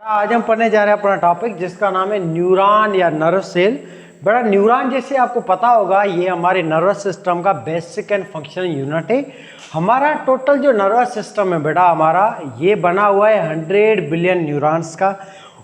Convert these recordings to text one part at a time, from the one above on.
आज हम पढ़ने जा रहे हैं अपना टॉपिक जिसका नाम है न्यूरॉन या नर्व सेल। बड़ा न्यूरॉन जैसे आपको पता होगा ये हमारे नर्वस सिस्टम का बेसिक एंड फंक्शनल यूनिट है। हमारा टोटल जो नर्वस सिस्टम है बेटा हमारा ये बना हुआ है 100 बिलियन न्यूरॉन्स का।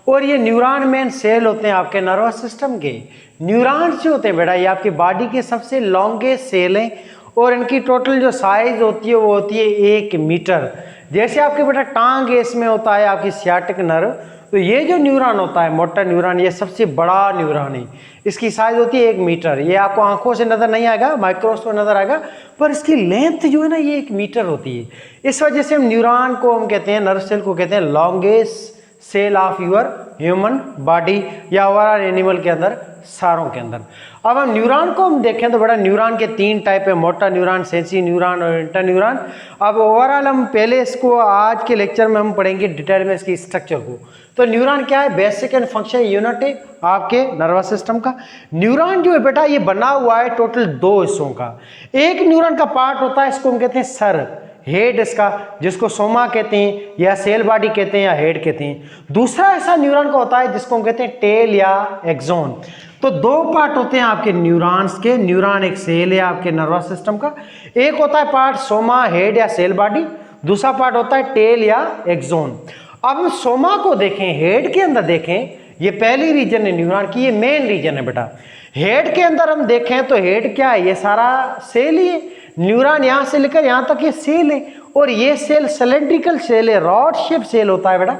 और ये न्यूरॉन मेन सेल होते हैं आपके नर्वस सिस्टम के। न्यूरॉन्स जो होते हैं बेटा ये आपकी बॉडी के सबसे लॉन्गेस्ट सेल हैं और इनकी टोटल जो साइज होती है वो होती है 1 मीटर। जैसे आपके बेटा टांग इसमें होता है आपकी सियाटिक नर्व, तो ये जो न्यूरॉन होता है मोटर न्यूरॉन ये सबसे बड़ा न्यूरॉन है। इसकी साइज होती है 1 मीटर। ये आपको आंखों से नजर नहीं आएगा, माइक्रोस्कोप नजर आएगा, पर इसकी लेंथ जो है ना ये 1 मीटर होती है। इस वजह से हम न्यूरॉन को हम कहते हैं, नर्व सेल को कहते हैं longest cell of your human body या ओवरऑल एनिमल के अंदर, सारों के अंदर। अब हम न्यूरॉन को हम देखें तो बड़ा न्यूरॉन के 3 टाइप है, मोटर न्यूरॉन, सेंसरी न्यूरॉन और इंटर न्यूरॉन। अब ओवरऑल हम पहले इसको आज के लेक्चर में हम पढ़ेंगे डिटेल में इसकी स्ट्रक्चर को। तो न्यूरॉन क्या है? बेसिक एंड फंक्शन यूनिट है आपके नर्वस सिस्टम का। न्यूरॉन जो है बेटा ये बना हुआ है टोटल 2 हिस्सों का। एक न्यूरॉन का पार्ट होता है इसको हम कहते हैं सर, हेड इसका, जिसको सोमा कहते हैं या सेल बॉडी कहते हैं या हेड कहते हैं। दूसरा ऐसा न्यूरॉन का होता है जिसको हम कहते हैं टेल या एक्सोन। तो 2 पार्ट होते हैं आपके न्यूरॉन्स के। न्यूरॉन एक सेल है आपके नर्वस सिस्टम का। एक होता है पार्ट सोमा, हेड या सेल बॉडी, दूसरा पार्ट होता है टेल या एक्सोन। अब हम सोमा को देखें, हेड के अंदर देखें, ये पहली रीजन है न्यूरॉन की, ये मेन रीजन है बेटा। हेड के अंदर हम देखें तो हेड क्या है? ये सारा सेल ही है। न्यूरॉन यहां से लेकर यहां तक ये सेल है और ये सेल सिलेंड्रिकल सेल है, रॉड शेप सेल होता है बेटा।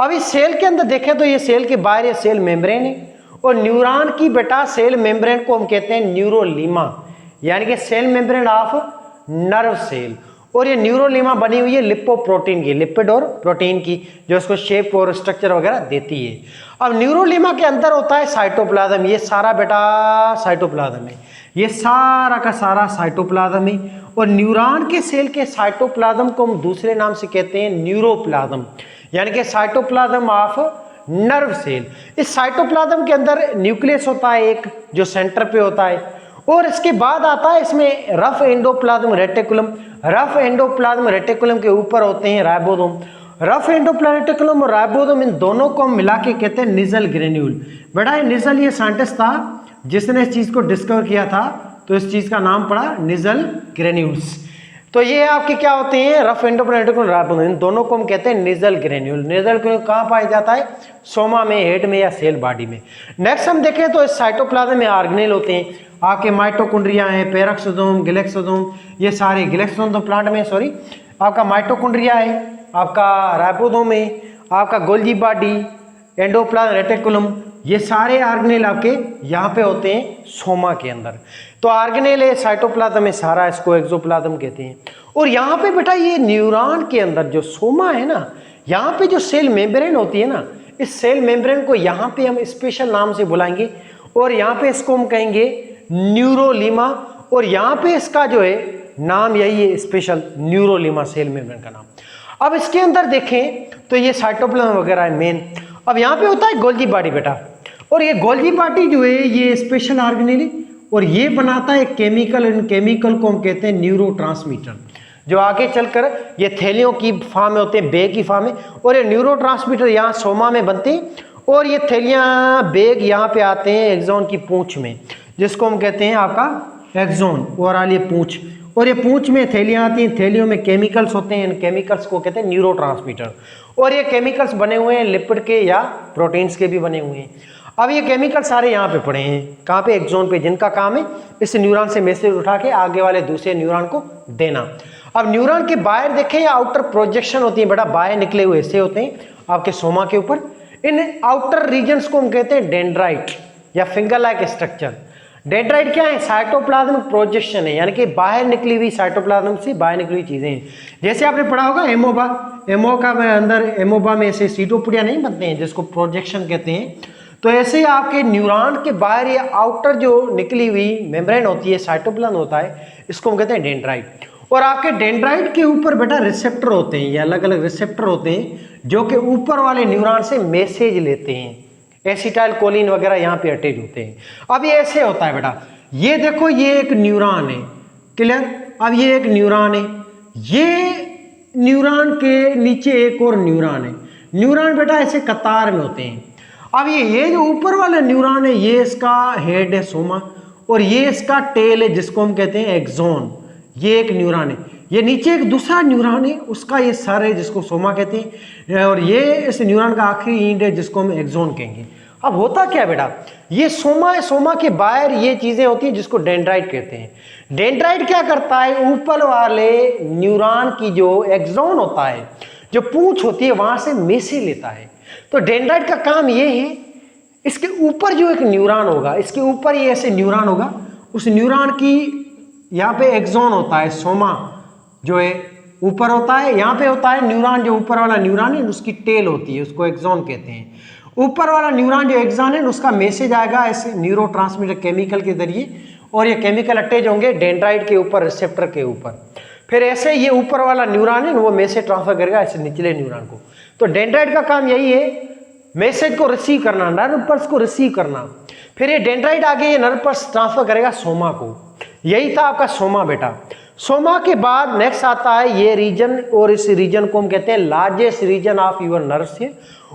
अब इस सेल के अंदर देखें तो ये सेल के बाहर ये सेल मेम्ब्रेन है और न्यूरॉन की बेटा सेल मेम्ब्रेन को हम कहते हैं न्यूरोलीमा, यानी कि cell membrane of nerve cell. और ये न्यूरोलीमा बनी हुई है लिपोप्रोटीन की, लिपिड और प्रोटीन की, जो इसको शेप और स्ट्रक्चर वगैरह देती है। अब न्यूरोलीमा के अंदर होता है साइटोप्लाज्म। ये सारा बेटा साइटोप्लाज्म है, ये सारा का सारा साइटोप्लाज्म है। और न्यूरॉन के सेल के साइटोप्लाज्म को हम दूसरे नाम से कहते हैं न्यूरोप्लाज्म, यानी कि साइटोप्लाज्म ऑफ नर्व सेल। इस साइटोप्लाज्म के अंदर न्यूक्लियस होता है एक, जो सेंटर पे होता है, और इसके बाद आता है इसमें rough endoplasm reticulum. Rough endoplasm reticulum के ऊपर होते हैं राइबोसोम। रफ एंडोप्लाज्म रेटिकुलम और राइबोसोम इन दोनों को हम मिला के कहते हैं निजल ग्रेन्यूल। बेटा ये निजल ये साइंटिस्ट था जिसने इस चीज को डिस्कवर किया था, तो इस चीज का नाम पड़ा निजल ग्रेन्यूल्स। तो ये आपके क्या होते हैं? रफ एंडोप्लाज्म रेटिकुलम, राइबोसोम, इन दोनों को हम कहते हैं निजल ग्रेन्यूल। निजल ग्रेन्यूल कहाँ पाया जाता है? सोमा में, हेड में या सेल बॉडी में। नेक्स्ट हम देखें तो इस साइटोप्लाज्म में ऑर्गेनेल होते हैं आपके, माइटोकॉन्ड्रिया है, पेरोक्सोसोम, गैलेक्सोसोम, ये सारे, गैलेक्सोसोम तो प्लांट में, सॉरी, आपका माइटोकॉन्ड्रिया है, आपका राइबोसोम है, आपका गोल्गी बॉडी, एंडोप्लाज्म रेटिकुलम, ये सारे ऑर्गेनेल आपके यहाँ पे होते हैं सोमा के अंदर। तो ऑर्गेनेल है, साइटोप्लाज्म है सारा, इसको एक्सोप्लाज्म कहते हैं। और यहाँ पे बेटा ये न्यूरॉन के अंदर जो सोमा है ना, यहाँ पे जो सेल मेम्ब्रेन होती है ना, इस सेल मेम्ब्रेन को यहाँ पे हम स्पेशल नाम से बुलाएंगे और यहाँ पे इसको हम कहेंगे न्यूरोलीमा, और यहाँ पे इसका जो है नाम यही है स्पेशल, न्यूरोलीमा सेल मेम्ब्रेन का नाम। अब इसके अंदर देखें तो ये साइटोप्लाज्म वगैरह है मेन। अब यहाँ पे होता है गोल्गी बॉडी बेटा, और ये गोल्गी बॉडी जो है ये स्पेशल ऑर्गेनेल है और ये बनाता है केमिकल। इन केमिकल को हम कहते हैं न्यूरोट्रांसमीटर, जो आगे चलकर ये थैलियों की फॉर्म में होते हैं, बैग की फॉर्म में, और ये न्यूरोट्रांसमीटर यहाँ सोमा में बनते हैं और ये थैलियाँ बैग यहाँ पे आते हैं एक्सोन की पूंछ में, जिसको हम कहते हैं आपका एक्सोन, ओवरऑल ये पूंछ, और ये पूंछ में थैलियाँ आती हैं, थैलियों में केमिकल्स होते हैं, इन केमिकल्स को कहते हैं न्यूरोट्रांसमीटर। और ये केमिकल्स बने हुए हैं लिपिड के या प्रोटीन्स के भी बने हुए हैं। अब ये केमिकल सारे यहाँ पे पड़े हैं, कहाँ पे? एक्सोन पे, जिनका काम है इस न्यूरॉन से मैसेज उठा के आगे वाले दूसरे न्यूरॉन को देना। अब न्यूरॉन के बाहर देखें या आउटर प्रोजेक्शन होती है बेटा, बाहर निकले हुए ऐसे होते हैं आपके सोमा के ऊपर। इन आउटर रीजन्स को हम कहते हैं डेंड्राइट या फिंगर लाइक स्ट्रक्चर। डेंड्राइट क्या है? साइटोप्लाज्मिक प्रोजेक्शन है, यानी कि बाहर निकली हुई, साइटोप्लाज्म से बाहर निकली हुई चीजें हैं। जैसे आपने पढ़ा होगा एमोबा, एमोका में अंदर, एमोबा में ऐसे सीटोपोडिया नहीं बनते हैं जिसको प्रोजेक्शन कहते हैं। तो ऐसे आपके न्यूरॉन के बाहर ये आउटर जो निकली हुई मेम्ब्रेन होती है, साइटोप्लाज्म होता है, इसको हम कहते हैं डेंड्राइट। और आपके डेंड्राइट के ऊपर बेटा रिसेप्टर होते हैं, ये अलग अलग रिसेप्टर होते हैं जो कि ऊपर वाले न्यूरॉन से मैसेज लेते हैं। एसिटाइल कोलिन वगैरह यहाँ पे अटैच होते हैं। अब ये ऐसे होता है बेटा, ये देखो ये एक न्यूरॉन है, क्लियर? अब ये एक न्यूरॉन है, ये न्यूरॉन के नीचे एक और न्यूरॉन है। न्यूरॉन बेटा ऐसे कतार में होते हैं। अब ये जो ऊपर वाला न्यूरॉन है ये इसका हेड है सोमा, और ये इसका टेल है जिसको हम कहते हैं एक्सोन। ये एक न्यूरॉन है। ये नीचे एक दूसरा न्यूरॉन है उसका ये सर है जिसको सोमा कहते हैं, और ये इस न्यूरॉन का आखिरी एंड है जिसको हम एक्सोन कहेंगे। अब होता क्या बेटा, ये सोमा है, सोमा के बाहर ये चीजें होती हैं जिसको डेंड्राइट कहते हैं। डेंड्राइट क्या करता है, ऊपर वाले न्यूरॉन की जो एक्सोन होता है, जो पूंछ होती है वहां से मेसे लेता है। तो डेंड्राइट का काम ये है, इसके ऊपर जो एक न्यूरॉन होगा, इसके ऊपर ये ऐसे न्यूरॉन होगा, उस न्यूरॉन की यहाँ पे एक्सोन होता है, सोमा जो है ऊपर होता है, यहाँ पे होता है न्यूरॉन, जो ऊपर वाला न्यूरॉन है उसकी टेल होती है, उसको एक्सोन कहते हैं। ऊपर वाला न्यूरॉन जो एक्सोन है उसका मैसेज आएगा ऐसे न्यूरोट्रांसमीटर केमिकल के जरिए, और ये केमिकल अटैच होंगे डेंड्राइट के ऊपर, रिसेप्टर के ऊपर। फिर ऐसे ये ऊपर वाला न्यूरॉन है वो मैसेज ट्रांसफर करेगा ऐसे निचले न्यूरॉन को। तो डेंड्राइट का काम यही है, मैसेज को रिसीव करना, नर्व पल्स को रिसीव करना। फिर ये डेंड्राइट आगे ये नर्व पल्स ट्रांसफर करेगा सोमा को। यही था आपका सोमा बेटा। सोमा के बाद नेक्स्ट आता है ये रीजन, और इस रीजन को हम कहते हैं largest region of your nerve cell.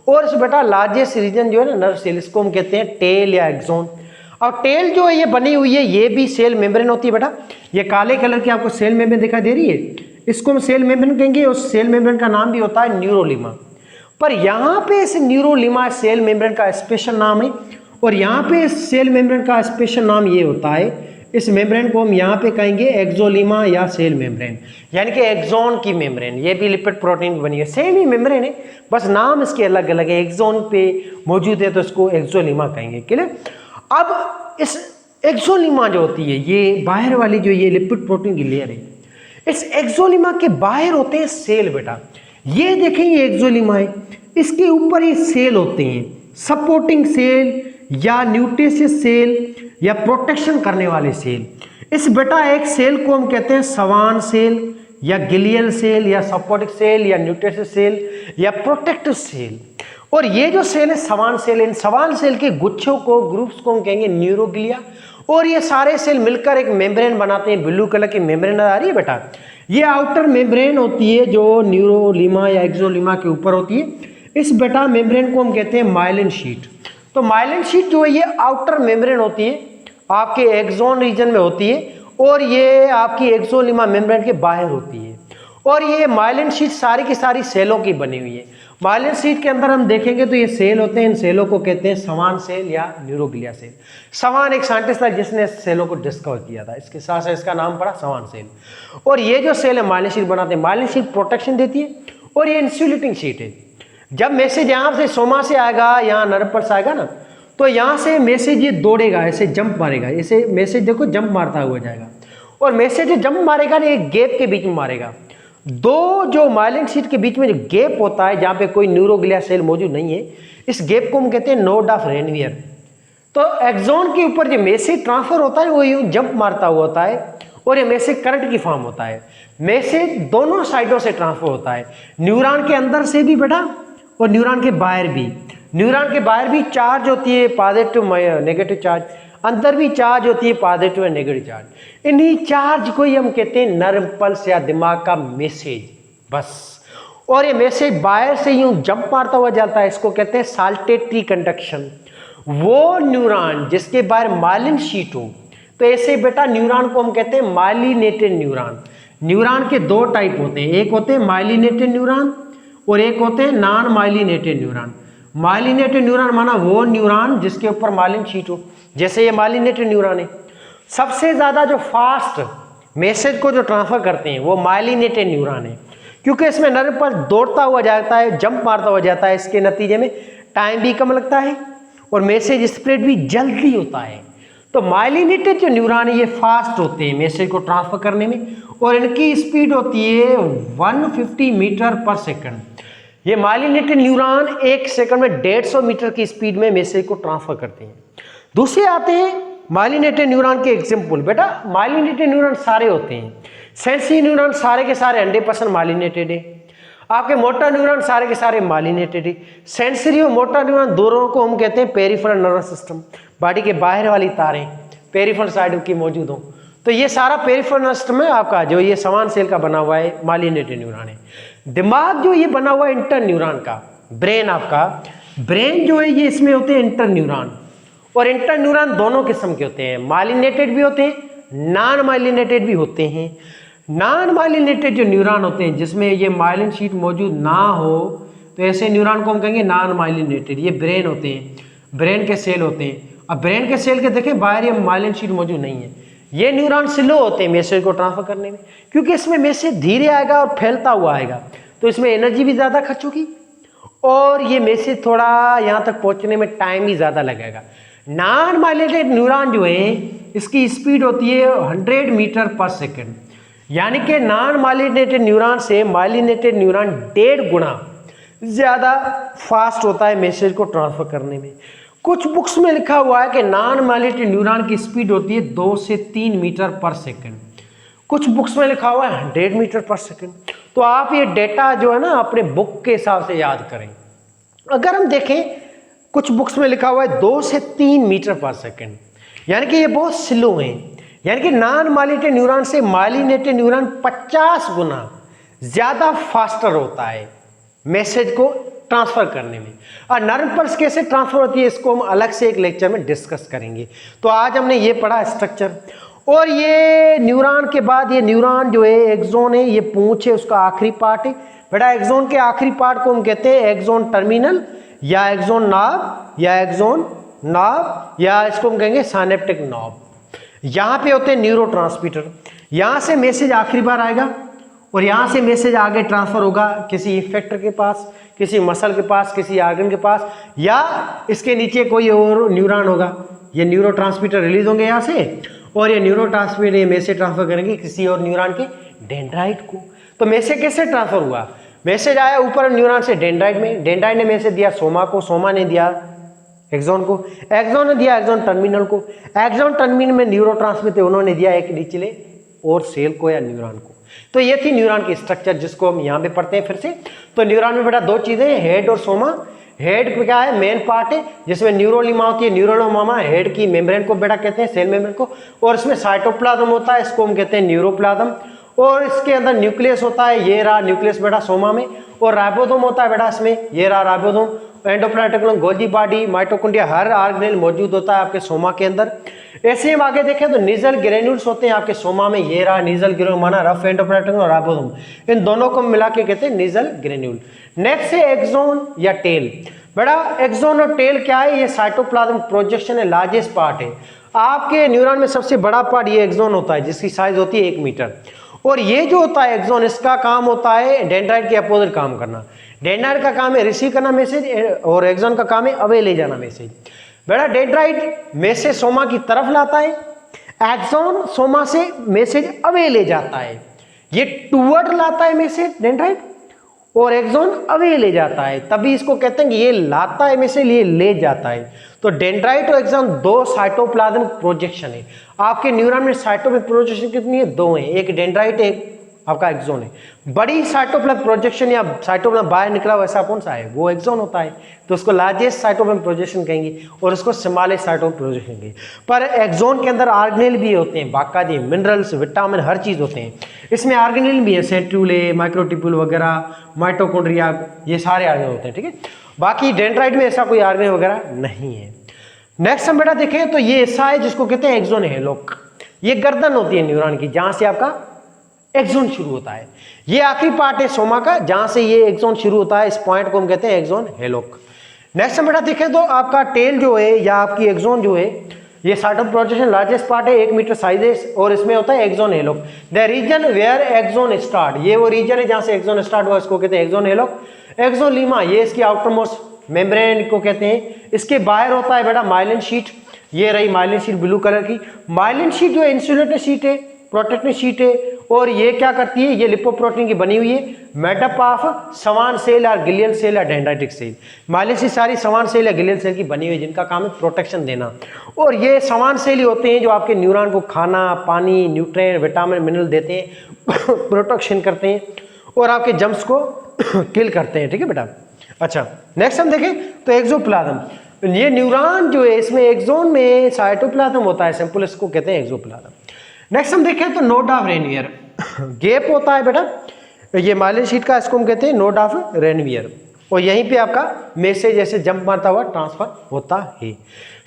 और इस बेटा लार्जेस्ट रीजन जो है ना नर्व सेल, इसको हम कहते हैं टेल या एक्सोन। और टेल जो है ये बनी हुई है, ये भी सेल मेम्ब्रेन होती है बेटा। ये काले कलर की आपको सेल मेम्ब्रेन दिखाई दे रही है, इसको हम सेल मेम्ब्रेन कहेंगे। उस सेल मेम्ब्रेन का नाम भी होता है न्यूरोलिमा। पर यहाँ पे इस न्यूरोलिमा सेल मेम्ब्रेन का स्पेशल नाम है, और यहाँ पे इस सेल मेम्ब्रेन का स्पेशल नाम ये होता है, इस मेम्ब्रेन को हम यहाँ पे कहेंगे एक्सोलिमा या सेल मेम्ब्रेन, यानी कि एक्सोन की मेम्ब्रेन। ये भी लिपिड प्रोटीन बनी है, सेम ही मेम्ब्रेन है, बस नाम इसके अलग अलग है। एक्सोन पे मौजूद है तो इसको एक्सोलिमा कहेंगे। क्लियर। अब इस एक्सोलिमा जो होती है, ये बाहर वाली जो ये लिपिड प्रोटीन की लेयर है, इस एक्सोलिमा के बाहर होते हैं सेल बेटा। ये देखें ये एक्सोलिमा है, इसके ऊपर ये सेल होते हैं, सपोर्टिंग सेल या न्यूक्लियस सेल या प्रोटेक्शन करने वाले सेल। इस बेटा एक सेल को हम कहते हैं सवान सेल या गिलियल सेल या सपोर्टिंग सेल या न्यूक्लियस सेल या प्रोटेक्टिव सेल। और ये जो सेल है सवान सेल, इन सवान सेल के गुच्छों को, ग्रुप्स को हम कहेंगे न्यूरोग्लिया। और ये सारे सेल मिलकर एक मेम्ब्रेन बनाते हैं। ब्लू कलर की मेम्ब्रेन आ रही है बेटा, ये आउटर मेम्ब्रेन होती है जो न्यूरोलिमा या एक्सोलिमा के ऊपर होती है। इस बेटा मेम्ब्रेन को हम कहते हैं माइलिन शीट। तो माइलिन शीट जो है ये आउटर मेम्ब्रेन होती है, आपके एक्सोन रीजन में होती है, और ये आपकी एक्सोलिमा मेम्ब्रेन के बाहर होती है। और ये माइलिन शीट सारी की सारी सेलों की बनी हुई है। माइलिन शीट के अंदर हम देखेंगे तो ये सेल होते हैं, इन सेलों को कहते हैं सवान सेल या न्यूरोग्लिया सेल। सवान एक साइंटिस्ट था जिसने सेलों को डिस्कवर किया था, इसके साथ साथ इसका नाम पड़ा सवान सेल। और ये जो सेल है माइलिन शीट बनाते हैं, माइलिन शीट प्रोटेक्शन देती है, और ये इंसुलेटिंग शीट है। जब मैसेज यहाँ से सोमा से आएगा, यहाँ नर्व पल्स आएगा ना, तो यहाँ से मैसेज ये दौड़ेगा, ऐसे जंप मारेगा, ऐसे मैसेज देखो जंप मारता हुआ जाएगा। और मैसेज जंप मारेगा ना एक गैप के बीच में मारेगा। दो जो माइलिन शीट के बीच में जो गैप होता है जहाँ पे कोई न्यूरोग्लिया सेल मौजूद नहीं है, इस गैप को हम कहते हैं नोड ऑफ रेनवियर। तो एक्सोन के ऊपर जो मैसेज ट्रांसफर होता है वो यूँ जंप मारता हुआ होता है, और ये मैसेज करंट की फॉर्म होता है। मैसेज दोनों साइडों से ट्रांसफर होता है, न्यूरॉन के अंदर से भी बेटा और न्यूरॉन के बाहर भी। न्यूरॉन के बाहर भी चार्ज होती है पॉजिटिव नेगेटिव चार्ज, अंदर भी चार्ज होती है पॉजिटिव एंड नेगेटिव चार्ज। इन्हीं चार्ज को ही हम कहते हैं नर्व पल्स या दिमाग का मैसेज, बस। और ये मैसेज बाहर से यूं जंप मारता हुआ जाता है, इसको कहते हैं साल्टेटरी कंडक्शन। वो न्यूरॉन जिसके बाहर माइलिन शीट हो, तो ऐसे बेटा न्यूरॉन को हम कहते हैं माइलिनेटेड न्यूरॉन। न्यूरॉन के दो टाइप होते हैं, एक होते हैं माइलिनेटेड न्यूरॉन और एक होते हैं non myelinated neuron. Myelinated neuron माना वो न्यूरॉन जिसके ऊपर माइलिन शीट हो, जैसे ये माइलिनेटेड न्यूरॉन है। सबसे ज़्यादा जो फास्ट मैसेज को जो ट्रांसफर करते हैं वो माइलिनेटेड न्यूरॉन है, क्योंकि इसमें नर्व पर दौड़ता हुआ जाता है, जंप मारता हुआ जाता है। इसके नतीजे में टाइम भी कम लगता है और मैसेज स्प्रेड भी जल्दी होता है। तो माइलिनेटेड जो न्यूरॉन है ये फास्ट होते हैं मैसेज को ट्रांसफर करने में, और इनकी स्पीड होती है 150 मीटर पर सेकंड। ये माइलिनेटेड न्यूरॉन एक सेकंड में 150 मीटर की स्पीड में मैसेज को ट्रांसफर करते हैं। दूसरे आते हैं माइलिनेटेड न्यूरॉन के एग्जाम्पल। बेटा माइलिनेटेड न्यूरॉन सारे होते हैं, सेंसरी न्यूरॉन सारे के सारे 100% माइलिनेटेड है। आपके मोटर न्यूरॉन सारे के सारे माइलिनेटेड है। सेंसरी और मोटर न्यूरॉन दोनों को हम कहते हैं पेरिफेरल नर्वस सिस्टम, बॉडी के बाहर वाली तारें पेरिफेरल साइड की मौजूद हो, तो ये सारा पेरिफेरल नर्वस सिस्टम है आपका, जो ये समान सेल का बना हुआ है माइलिनेटेड न्यूरॉन है। दिमाग जो ये बना हुआ है इंटर न्यूरॉन का, ब्रेन आपका, ब्रेन जो है ये इसमें होते हैं इंटर न्यूरॉन, और इंटर न्यूरॉन दोनों किस्म के होते हैं, माइलिनेटेड भी होते हैं, नॉन माइलिनेटेड भी होते हैं। नॉन माइलिनेटेड जो न्यूरॉन होते हैं जिसमें ये माइलिन शीट मौजूद ना हो, तो ऐसे न्यूरॉन को हम कहेंगे नॉन माइलिनेटेड। ये ब्रेन होते हैं, ब्रेन के सेल होते हैं। अब ब्रेन के सेल के देखें बाहर ये माइलिन शीट मौजूद नहीं है। ये न्यूरॉन स्लो होते हैं मैसेज को ट्रांसफर करने में, क्योंकि इसमें मैसेज धीरे आएगा और फैलता हुआ आएगा, तो इसमें एनर्जी भी ज़्यादा खर्च होगी और ये मैसेज थोड़ा यहाँ तक पहुँचने में टाइम भी ज़्यादा लगेगा। नॉन माइलिनेटेड न्यूरॉन जो है इसकी स्पीड होती है 100 मीटर पर सेकेंड, यानी कि नॉन माइलिनेटेड न्यूरॉन से माइलिनेटेड न्यूरॉन 1.5 गुना ज़्यादा फास्ट होता है मैसेज को ट्रांसफर करने में। कुछ बुक्स में लिखा हुआ है कि नॉन माइलिनेटेड न्यूरॉन की स्पीड होती है 2 से 3 मीटर पर सेकेंड, कुछ बुक्स में लिखा हुआ है 100 मीटर पर सेकेंड। तो आप ये डेटा जो है ना अपने बुक के हिसाब से याद करें। अगर हम देखें कुछ बुक्स में लिखा हुआ है 2 से 3 मीटर पर सेकेंड, यानी कि ये बहुत स्लो हैं, यानी कि नॉन माइलिनेटेड न्यूरॉन से माइलिनेटेड न्यूरॉन 50 गुना ज़्यादा फास्टर होता है मैसेज को ट्रांसफर करने में। और नर्व पल्स कैसे ट्रांसफर होती है इसको हम अलग से एक लेक्चर में डिस्कस करेंगे। तो आज हमने ये पढ़ा स्ट्रक्चर। और ये न्यूरॉन के बाद ये न्यूरॉन जो है एक्सोन है, ये पूंछ है, उसका आखिरी पार्ट है बेटा। एक्सोन के आखिरी पार्ट को हम कहते हैं एक्सोन टर्मिनल या एक्सोन नाभ या एक्सोन नाभ, या इसको हम कहेंगे साइनेप्टिक नॉब। यहाँ पे होते हैं न्यूरोट्रांसमीटर, यहाँ से मैसेज आखिरी बार आएगा और यहाँ से मैसेज आगे ट्रांसफर होगा किसी इफेक्टर के पास, किसी मसल के पास, किसी आर्गन के पास, या इसके नीचे कोई और न्यूरॉन होगा। ये न्यूरोट्रांसमीटर रिलीज होंगे यहाँ से और ये न्यूरोट्रांसमीटर ये मैसेज ट्रांसफर करेंगे किसी और न्यूरॉन के डेंड्राइट को। तो मैसेज कैसे ट्रांसफर हुआ? मैसेज आया ऊपर न्यूरॉन से डेंड्राइट में, डेंड्राइट ने मैसेज दिया सोमा को, सोमा ने दिया एक्सोन को, एक्सोन ने दिया एक्सोन टर्मिनल को, एक्सोन टर्मिनल में न्यूरोट्रांसमीटर उन्होंने दिया एक निचले और सेल को या न्यूरॉन को। तो ये थी न्यूरॉन की स्ट्रक्चर जिसको हम यहाँ पे पढ़ते हैं फिर से। तो न्यूरॉन में बेटा दो चीजें हैं, हेड और सोमा। हेड क्या है? मेन पार्ट है जिसमें न्यूरोलिमा होती है, न्यूरोलोमा हेड की मेम्ब्रेन को बेटा कहते हैं, सेल मेम्ब्रेन को। और इसमें साइटोप्लाज्म होता है, इसको हम कहते हैं न्यूरोप्लाज्म। और इसके अंदर न्यूक्लियस होता है, ये रहा न्यूक्लियस बेटा सोमा में। और राइबोसोम होता है बेटा इसमें, ये रहा ribosome. Endoplasmic Golgi body, mitochondria, हर ऑर्गेनेल मौजूद होता है आपके सोमा के अंदर। ऐसे हम आगे देखें तो नीजल ग्रेन्यूल्स होते हैं आपके सोमा में, ये रहा नीजल ग्रेन्यूल माना रफ एंडोप्लाज्मिक और राइबोसोम, इन दोनों को मिला के कहते हैं नीजल ग्रेन्यूल। नेक्स्ट है एक्सोन या टेल। बेटा एक्सोन और टेल क्या है? ये साइटोप्लाज्म प्रोजेक्शन है, लार्जेस्ट पार्ट है आपके न्यूरॉन में। सबसे बड़ा पार्ट ये एक्सोन होता है जिसकी साइज होती है 1 मीटर। और ये जो होता है एक्सोन, इसका काम होता है डेंड्राइट के अपोजिट काम करना। डेंड्राइट का काम है रिसीव करना मैसेज और एक्सोन का काम है अवे ले जाना मैसेज। बेटा डेंड्राइट मैसेज सोमा की तरफ लाता है, एक्सोन सोमा से मैसेज अवे ले जाता है। ये टूवर्ड लाता है मैसेज डेंड्राइट और एक्सोन अवे ले जाता है, तभी इसको कहते हैं कि ये लाता है मैसेज, ये ले जाता है। तो डेंड्राइट और एक्सोन दो साइटोप्लाज्मिक प्रोजेक्शन है आपके न्यूरॉन में। साइटोप्लाज्मिक प्रोजेक्शन कितनी है? 2 है, एक डेंड्राइट है, एक आपका एक्सोन है। बड़ी साइटोप्लाज्मिक प्रोजेक्शन या साइटोप्लाज्म बाहर निकला वैसा कौन सा है? वो एक्सोन होता है, तो उसको लार्जेस्ट साइटोप्लाज्मिक प्रोजेक्शन कहेंगे और उसको स्मॉलेस्ट साइटोप्लाज्मिक प्रोजेक्शन कहेंगे। पर एक्सोन के अंदर ऑर्गेनेल भी होते हैं, बाकायदे मिनरल्स, विटामिन, हर चीज होते हैं इसमें। ऑर्गेनेल भी है, सेंट्रियोले, माइक्रोट्यूब्यूल वगैरह, माइटोकॉन्ड्रिया, ये सारे ऑर्गेनेल होते हैं, ठीक है। बाकी डेंड्राइट में ऐसा कोई ऑर्गेनेल वगैरह नहीं है। नेक्स्ट हम बेटा देखें तो ये ऐसा है जिसको कहते हैं एक्सोन हेलोक। ये गर्दन होती है न्यूरॉन की जहां से आपका एक्सोन शुरू होता है। ये आखिरी पार्ट है सोमा का जहां से ये एक्सोन शुरू होता है, इस पॉइंट को हम कहते हैं एक्सोन हेलोक। नेक्स्ट हम बेटा देखें तो आपका टेल जो है या आपकी एक्सोन जो है, ये साइटोप्लाज्मिक प्रोजेक्शन लार्जेस्ट पार्ट है, 1 मीटर साइज है और इसमें होता है axon hillock. The region where axon start, ये वो रीजन है जहां से एक्सोन स्टार्ट हुआ, इसको कहते हैं एक्सोन हेलोक। एक्सोन लीमा, ये इसकी आउटरमोस्ट मेम्ब्रेन को कहते हैं। इसके बाहर होता है बेटा माइलिन शीट, ये रही माइलिन शीट ब्लू कलर की। माइलिन शीट जो है इंसुलेटेड शीट है, प्रोटेक्टिव शीट है, और ये क्या करती है? ये लिपोप्रोटीन की बनी हुई है, मेडअप ऑफ सवान सेल या गिलियन सेल या डेंड्राइटिक सेल। माइलिन शीट सारी सवान सेल या गिलियन सेल की बनी हुई है जिनका काम है प्रोटेक्शन देना। और ये सवान सेल ही होते हैं जो आपके न्यूरॉन को खाना, पानी, न्यूट्रिएंट, विटामिन, मिनरल देते हैं, प्रोटेक्शन करते हैं और आपके जम्स को किल करते हैं, ठीक है बेटा। अच्छा नेक्स्ट हम देखें तो एक्सोप्लाज्म। ये न्यूरॉन जो है इसमें एक्सोन में साइटोप्लाज्म होता है, सिंपल इसको कहते हैं एक्सोप्लाज्म। नेक्स्ट हम देखें तो नोड ऑफ रेनवियर, गैप होता है बेटा ये माइलिन शीट का, इसको हम कहते हैं नोड ऑफ रेनवियर। और यहीं पे आपका मैसेज ऐसे जंप मारता हुआ ट्रांसफर होता है।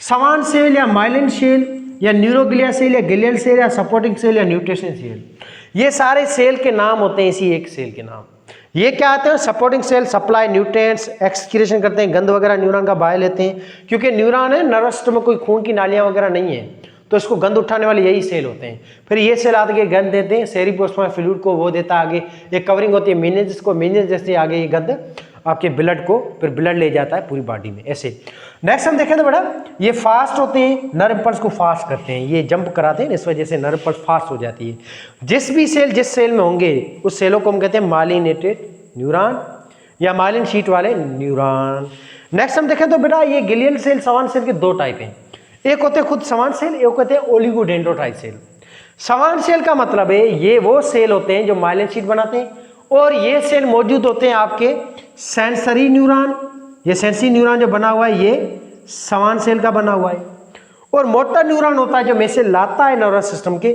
समान सेल या माइलिन सेल या न्यूरोग्लिया सेल या गिलियल सेल या सपोर्टिंग सेल या न्यूट्रिशन सेल, ये सारे सेल के नाम होते हैं इसी एक सेल के नाम। ये क्या आते हैं? Supporting cell supply nutrients, excretion करते हैं, गंद वगैरह न्यूरॉन का बाहर लेते हैं, क्योंकि न्यूरॉन है नर्वस सिस्टम में कोई खून की नालियां वगैरह नहीं है, तो इसको गंद उठाने वाले यही सेल होते हैं। फिर ये सेल आगे गंद देते हैं, सेरिब्रोस्पाइनल फ्लूइड को वो देता है आगे, एक कवरिंग होती है मेनिंजेस को, मेनिंजेस जैसे आगे ये गंद आपके ब्लड को, फिर ब्लड ले जाता है पूरी बॉडी में ऐसे। नेक्स्ट हम देखें तो बेटा ये फास्ट होते हैं, नर्व पल्स को फास्ट करते हैं, ये जंप कराते हैं, इस वजह से नर्व पल्स फास्ट हो जाती है। जिस भी सेल जिस सेल में होंगे उस सेलों को हम कहते हैं माइलिनेटेड न्यूरॉन या माइलिन शीट वाले न्यूरॉन। नेक्स्ट हम देखें तो बेटा ये गिलियल सेल समान सेल के दो टाइप हैं, एक होते हैं खुद समान सेल, एक होते हैं ओलिगोडेंड्रोसाइट सेल। समान सेल का मतलब है ये वो सेल होते हैं जो माइलिन शीट बनाते हैं, और ये सेल मौजूद होते हैं आपके सेंसरी न्यूरॉन, ये सेंसरी न्यूरॉन जो बना हुआ है ये समान सेल का बना हुआ है। और मोटर न्यूरॉन होता है जो मैसेज लाता है नर्वस सिस्टम के,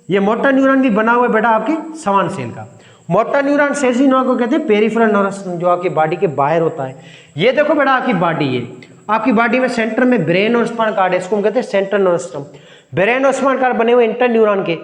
ये मोटर न्यूरॉन भी बना हुआ है बेटा आपके समान सेल का। मोटर न्यूरॉन सेंसरी न्यूरॉन को कहते हैं पेरिफेरल नर्वस सिस्टम, जो आपकी बॉडी के बाहर होता है। ये देखो बेटा आपकी बॉडी है, आपकी बॉडी में सेंटर में ब्रेन और स्पाइनल कार्ड है, इसको हम कहते हैं सेंट्रल नर्वस सिस्टम। ब्रेन और स्पाइनल कार्ड बने हुए इंटर न्यूरॉन के,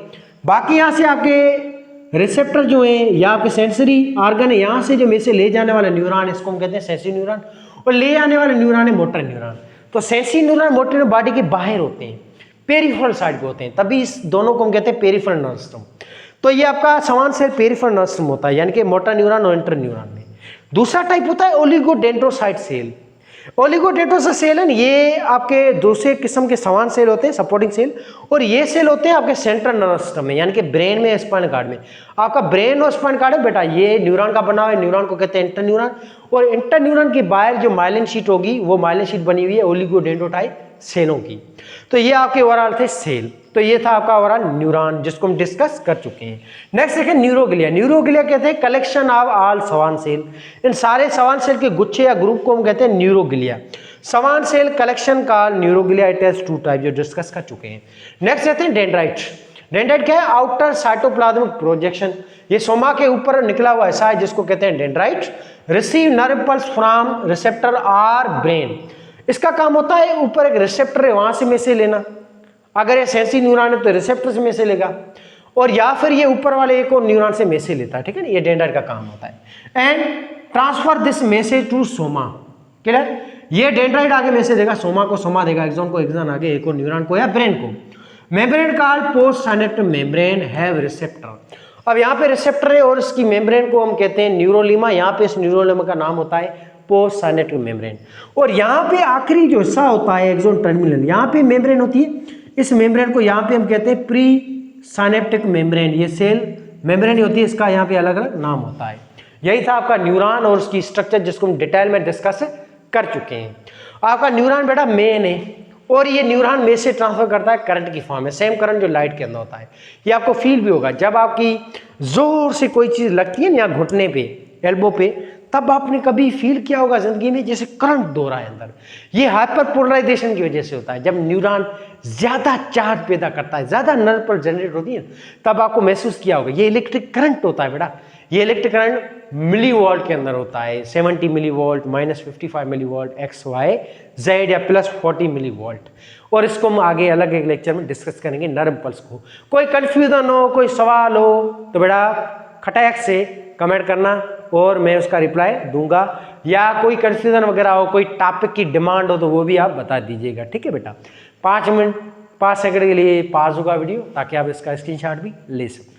बाकी यहाँ से आपके रिसेप्टर जो है या आपके सेंसरी ऑर्गन है, यहाँ से जो में से ले जाने वाला न्यूरॉन इसको हम कहते हैं सेंसरी न्यूरॉन, और ले आने वाले न्यूरॉन है मोटर न्यूरॉन। तो sensory neuron motor neuron body के बाहर होते हैं, पेरिफेरल साइड पे होते हैं, तभी इस दोनों को हम कहते हैं पेरिफेरल नर्वस सिस्टम। तो ये आपका समान सेल पेरिफेरल नर्वस सिस्टम होता है, यानी कि मोटर न्यूरॉन और इंटर न्यूरॉन में। दूसरा टाइप होता है ओलिगोडेंड्रोसाइट सेल। ओलिगोडेंड्रोसाइट सेल है ये आपके दूसरे किस्म के समान सेल होते हैं सपोर्टिंग सेल, और ये सेल होते हैं आपके सेंट्रल नर्वस सिस्टम में, यानी कि ब्रेन में स्पाइनल कार्ड में। आपका ब्रेन और स्पाइनल कार्ड है बेटा ये न्यूरॉन का बना हुआ है, न्यूरॉन को कहते हैं इंटर न्यूरॉन, और इंटर न्यूरॉन के बाहर जो माइलिन शीट होगी वो माइलिन शीट बनी हुई है ओलिगोडेंड्रोसाइट सेलों की। तो ये आपके ओवरऑल थे सेल। तो ये था आपका ओवरऑल न्यूरॉन जिसको हम डिस्कस कर चुके हैं। नेक्स्ट देखें न्यूरोग्लिया। न्यूरोग्लिया कहते हैं कलेक्शन ऑफ ऑल समान सेल, इन सारे समान सेल के गुच्छे या ग्रुप को हम कहते हैं न्यूरोग्लिया। समान सेल कलेक्शन का neuroglia, it has two type जो डिस्कस कर चुके हैं। नेक्स्ट कहते हैं डेंड्राइट। डेंड्राइट क्या है? आउटर साइटोप्लाज्मिक प्रोजेक्शन, ये सोमा के ऊपर निकला हुआ ऐसा है जिसको कहते हैं dendrite. Receive nerve pulse from receptor our brain, इसका काम होता है ऊपर एक रिसेप्टर है वहां से में से लेना, अगर ये सेंसरी न्यूरॉन है तो रिसेप्टर से में से लेगा, और या फिर ये ऊपर वाले एक और न्यूरॉन से में से लेता है, ठीक है ना, ये डेंड्राइट का काम होता है। And transfer this message to soma, clear? ये डेंड्राइट आगे मैसेज देगा सोमा को, सोमा देगा एक्सॉन को, एक्सॉन आगे एक और न्यूरॉन को या ब्रेन को। Membrane called post synaptic membrane have receptor. अब यहाँ पे रिसेप्टर है और इसकी मेम्ब्रेन को हम कहते हैं न्यूरोलीमा, यहाँ पे इस न्यूरोलीमा का नाम होता है पोस्ट सिनेप्टिक मेम्ब्रेन। और यहाँ पे आखिरी जो हिस्सा होता है एक्सॉन टर्मिनल, यहाँ पे मेम्ब्रेन होती है, इस मेम्ब्रेन को यहाँ पे हम कहते हैं प्री सिनेप्टिक मेम्ब्रेन। ये सेल मेम्ब्रेन होती है, इसका यहाँ पे अलग अलग नाम होता है। यही था आपका न्यूरॉन और उसकी स्ट्रक्चर जिसको हम डिटेल में डिस्कस कर चुके हैं। आपका न्यूरॉन बेटा मेन है, और ये न्यूरॉन में से ट्रांसफर करता है करंट की फॉर्म में, सेम करंट जो लाइट के अंदर होता है। ये आपको फील भी होगा जब आपकी जोर से कोई चीज लगती है ना, यहाँ घुटने पे, एल्बो पे, तब आपने कभी फील किया होगा जिंदगी में जैसे करंट दो रहा है अंदर। ये हाइपर पोलराइजेशन की वजह से होता है, जब न्यूरॉन ज्यादा चार्ज पैदा करता है, ज्यादा नर्व पर जनरेट होती है, तब आपको महसूस किया होगा। ये इलेक्ट्रिक करंट होता है बेटा, ये इलेक्ट्रिक करंट मिली वोल्ट के अंदर होता है, 70 millivolt, -55 millivolt, XYZ या +40 मिली वोल्ट। और इसको हम आगे अलग एक लेक्चर में डिस्कस करेंगे नर्व पल्स को। कोई कंफ्यूजन हो, कोई सवाल हो तो बेटा खटैक से कमेंट करना और मैं उसका रिप्लाई दूंगा, या कोई कंफ्यूजन वगैरह हो, कोई टॉपिक की डिमांड हो तो वो भी आप बता दीजिएगा, ठीक है बेटा। 5 मिनट 5 सेकंड के लिए पास होगा वीडियो ताकि आप इसका स्क्रीनशॉट भी ले सको।